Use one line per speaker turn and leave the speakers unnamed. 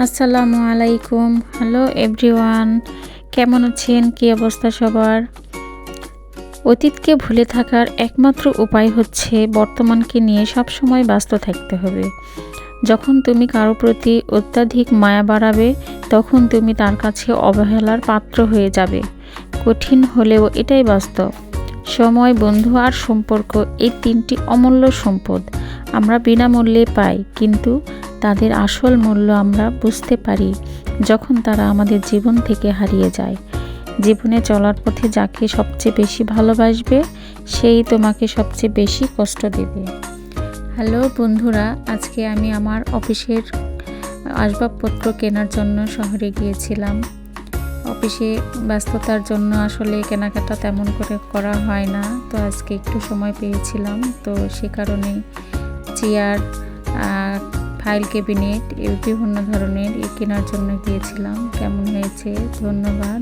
আসসালামু আলাইকুম। Hello everyone, কেমন আছেন? কী অবস্থা সবার? অতীতকে ভুলে থাকার একমাত্র উপায় হচ্ছে বর্তমানকে নিয়ে সবসময় ব্যস্ত থাকতে হবে। যখন তুমি কারো প্রতি অত্যাধিক মায়া বাড়াবে, তখন তুমি তার কাছে অবহেলার পাত্র হয়ে যাবে। কঠিন হলেও এটাই বাস্তব। সময়, বন্ধু আর সম্পর্ক, এই তিনটি অমূল্য সম্পদ আমরা বিনামূল্যে পাই, কিন্তু তাদের আসল মূল্য আমরা বুঝতে পারি যখন তারা আমাদের জীবন থেকে হারিয়ে যায়। জীবনে চলার পথে যাকে সবচেয়ে বেশি ভালোবাসবে, সেই তোমাকে সবচেয়ে বেশি কষ্ট দেবে। হ্যালো বন্ধুরা, আজকে আমি আমার অফিসের আসবাবপত্র কেনার জন্য শহরে গিয়েছিলাম। অফিসে ব্যস্ততার জন্য আসলে কেনাকাটা তেমন করে করা হয় না, তো আজকে একটু সময় পেয়েছিলাম, তো সে কারণে চেয়ার, ফাইল ক্যাবিনেট, বিভিন্ন ধরনের কেনার জন্য গিয়েছিলাম। কেমন হয়েছে? ধন্যবাদ।